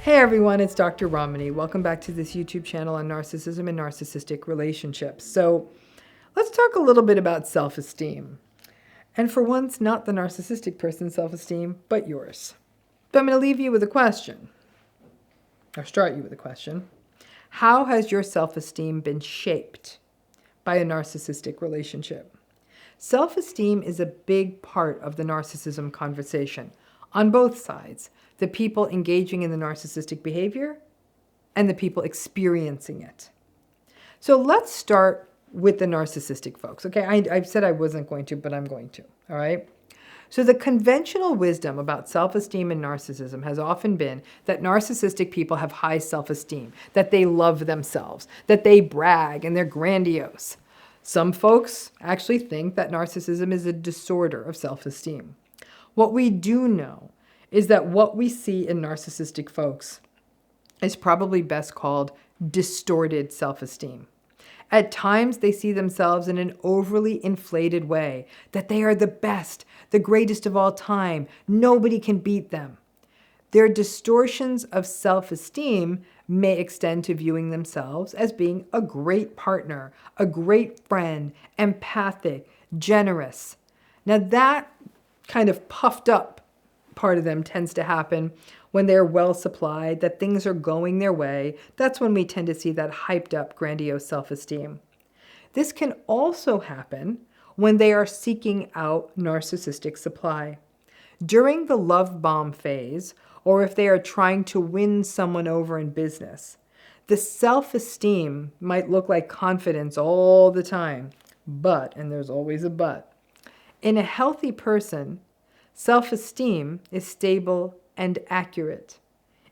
Hey everyone, it's Dr. Ramani. Welcome back to this YouTube channel on narcissism and narcissistic relationships. So let's talk a little bit about self-esteem. And for once, not the narcissistic person's self-esteem, but yours. So I'm going to leave you with a question, or start you with a question. How has your self-esteem been shaped by a narcissistic relationship? Self-esteem is a big part of the narcissism conversation on both sides. The people engaging in the narcissistic behavior and the people experiencing it. So let's start with the narcissistic folks. Okay, I said I wasn't going to, but I'm going to, all right? So the conventional wisdom about self-esteem and narcissism has often been that narcissistic people have high self-esteem, that they love themselves, that they brag and they're grandiose. Some folks actually think that narcissism is a disorder of self-esteem. What we do know is that what we see in narcissistic folks is probably best called distorted self-esteem. At times, they see themselves in an overly inflated way, that they are the best, the greatest of all time. Nobody can beat them. Their distortions of self-esteem may extend to viewing themselves as being a great partner, a great friend, empathic, generous. Now that kind of puffed up part of them tends to happen when they're well supplied, that things are going their way. That's when we tend to see that hyped up, grandiose self-esteem. This can also happen when they are seeking out narcissistic supply. During the love bomb phase, or if they are trying to win someone over in business, the self-esteem might look like confidence all the time. But, and there's always a but, in a healthy person, self-esteem is stable and accurate.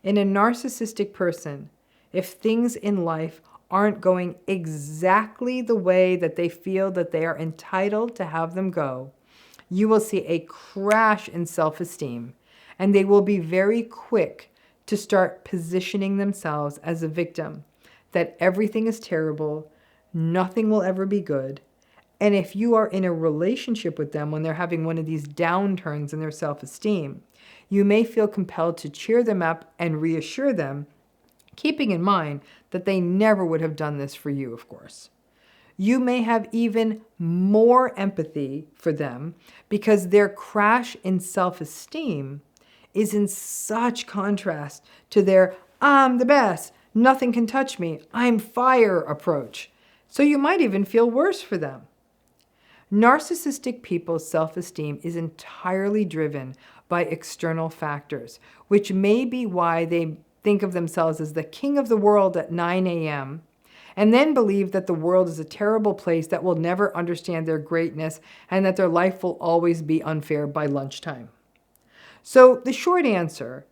In a narcissistic person, if things in life aren't going exactly the way that they feel that they are entitled to have them go, you will see a crash in self-esteem, and they will be very quick to start positioning themselves as a victim, that everything is terrible, nothing will ever be good. And if you are in a relationship with them when they're having one of these downturns in their self-esteem, you may feel compelled to cheer them up and reassure them, keeping in mind that they never would have done this for you, of course. You may have even more empathy for them because their crash in self-esteem is in such contrast to their "I'm the best, nothing can touch me, I'm fire" approach. So you might even feel worse for them. Narcissistic people's self-esteem is entirely driven by external factors, which may be why they think of themselves as the king of the world at 9 a.m., and then believe that the world is a terrible place that will never understand their greatness and that their life will always be unfair by lunchtime. So the short answer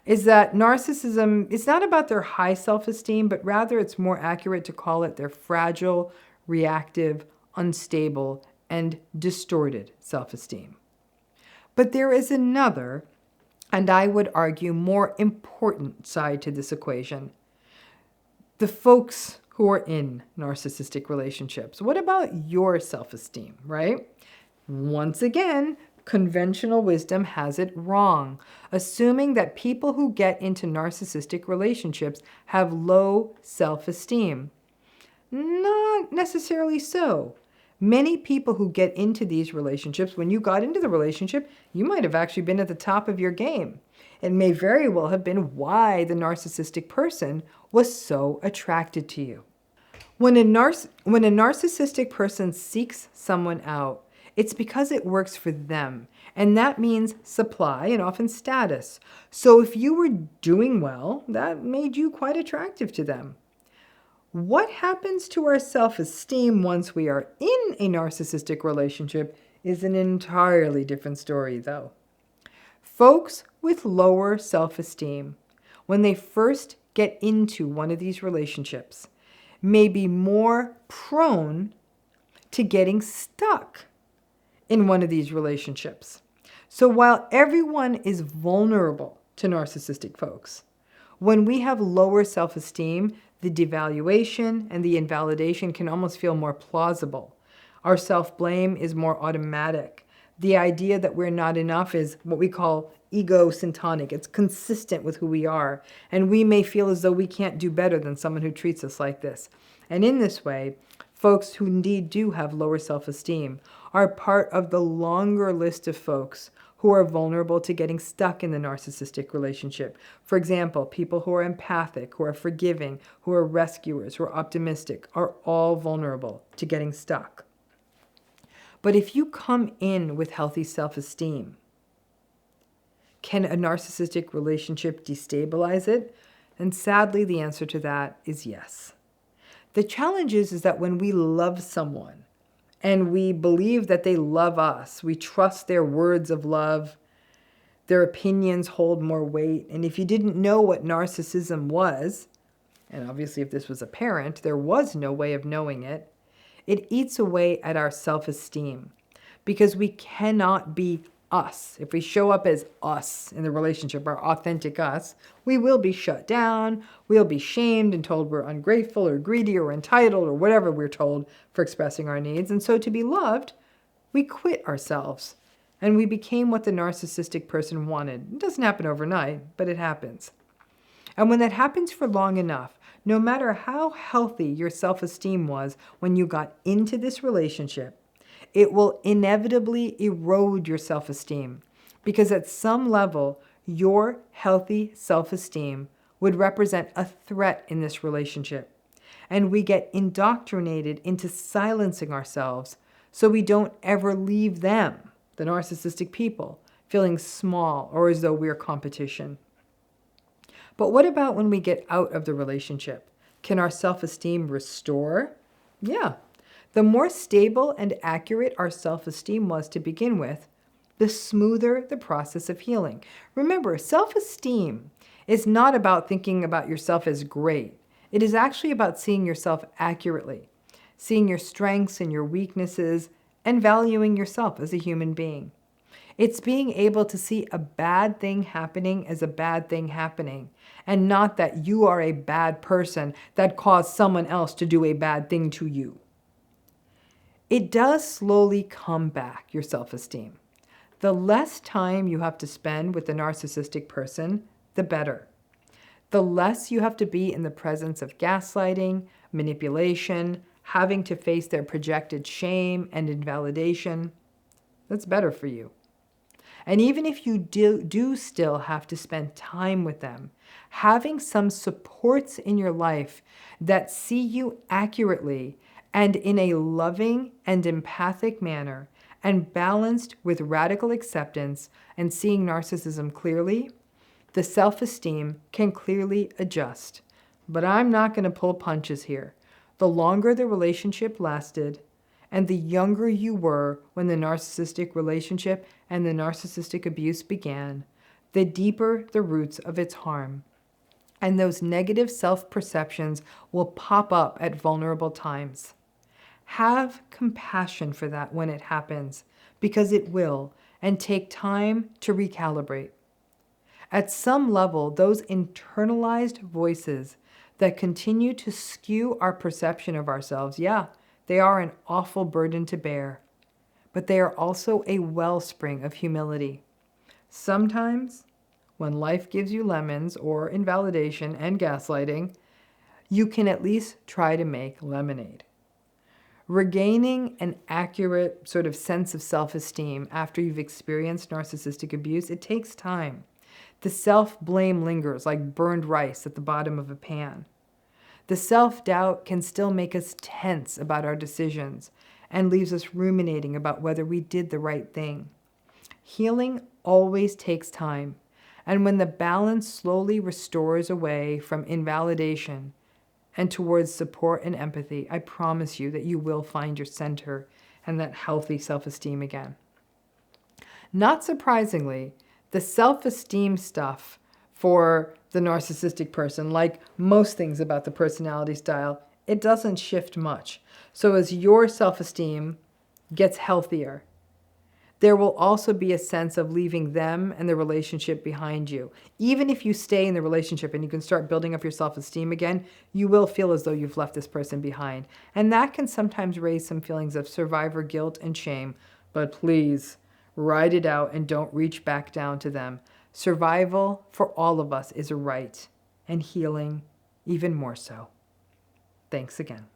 is that narcissism is not about their high self-esteem, but rather it's more accurate to call it their fragile, reactive, unstable, and distorted self-esteem. But there is another, and I would argue more important side to this equation. The folks who are in narcissistic relationships. What about your self-esteem, right? Once again, conventional wisdom has it wrong, assuming that people who get into narcissistic relationships have low self-esteem. Not necessarily so. Many people who get into these relationships, when you got into the relationship, you might have actually been at the top of your game. It may very well have been why the narcissistic person was so attracted to you. When a narcissistic person seeks someone out, it's because it works for them, and that means supply and often status. So if you were doing well, that made you quite attractive to them. What happens to our self-esteem once we are in a narcissistic relationship is an entirely different story, though. Folks with lower self-esteem, when they first get into one of these relationships, may be more prone to getting stuck in one of these relationships. So while everyone is vulnerable to narcissistic folks, when we have lower self-esteem, the devaluation and the invalidation can almost feel more plausible. Our self-blame is more automatic. The idea that we're not enough is what we call ego-syntonic. It's consistent with who we are. And we may feel as though we can't do better than someone who treats us like this. And in this way, folks who indeed do have lower self-esteem are part of the longer list of folks who are vulnerable to getting stuck in the narcissistic relationship. For example, people who are empathic, who are forgiving, who are rescuers, who are optimistic, are all vulnerable to getting stuck. But if you come in with healthy self-esteem, can a narcissistic relationship destabilize it? And sadly, the answer to that is yes. The challenge is that when we love someone and we believe that they love us, we trust their words of love, their opinions hold more weight. And if you didn't know what narcissism was, and obviously if this was apparent, there was no way of knowing it, it eats away at our self-esteem because we cannot be us. If we show up as us in the relationship, our authentic us, we will be shut down, we'll be shamed and told we're ungrateful or greedy or entitled or whatever we're told for expressing our needs. And so to be loved, we quit ourselves and we became what the narcissistic person wanted. It doesn't happen overnight, but it happens. And when that happens for long enough, no matter how healthy your self-esteem was when you got into this relationship, it will inevitably erode your self-esteem because at some level, your healthy self-esteem would represent a threat in this relationship. And we get indoctrinated into silencing ourselves so we don't ever leave them, the narcissistic people, feeling small or as though we're competition. But what about when we get out of the relationship? Can our self-esteem restore? Yeah. The more stable and accurate our self-esteem was to begin with, the smoother the process of healing. Remember, self-esteem is not about thinking about yourself as great. It is actually about seeing yourself accurately, seeing your strengths and your weaknesses, and valuing yourself as a human being. It's being able to see a bad thing happening as a bad thing happening, and not that you are a bad person that caused someone else to do a bad thing to you. It does slowly come back, your self-esteem. The less time you have to spend with the narcissistic person, the better. The less you have to be in the presence of gaslighting, manipulation, having to face their projected shame and invalidation, that's better for you. And even if you do still have to spend time with them, having some supports in your life that see you accurately and in a loving and empathic manner and balanced with radical acceptance and seeing narcissism clearly, the self-esteem can clearly adjust. But I'm not going to pull punches here. The longer the relationship lasted, and the younger you were when the narcissistic relationship and the narcissistic abuse began, the deeper the roots of its harm. And those negative self-perceptions will pop up at vulnerable times. Have compassion for that when it happens, because it will, and take time to recalibrate. At some level, those internalized voices that continue to skew our perception of ourselves, yeah, they are an awful burden to bear, but they are also a wellspring of humility. Sometimes, when life gives you lemons or invalidation and gaslighting, you can at least try to make lemonade. Regaining an accurate sort of sense of self-esteem after you've experienced narcissistic abuse, it takes time. The self-blame lingers like burned rice at the bottom of a pan. The self-doubt can still make us tense about our decisions and leaves us ruminating about whether we did the right thing. Healing always takes time, and when the balance slowly restores away from invalidation and towards support and empathy, I promise you that you will find your center and that healthy self-esteem again. Not surprisingly, the self-esteem stuff for the narcissistic person, like most things about the personality style, it doesn't shift much. So as your self-esteem gets healthier, there will also be a sense of leaving them and the relationship behind you. Even if you stay in the relationship and you can start building up your self-esteem again, you will feel as though you've left this person behind. And that can sometimes raise some feelings of survivor guilt and shame. But please, Ride it out and don't reach back down to them. Survival for all of us is a right, and healing even more so. Thanks again.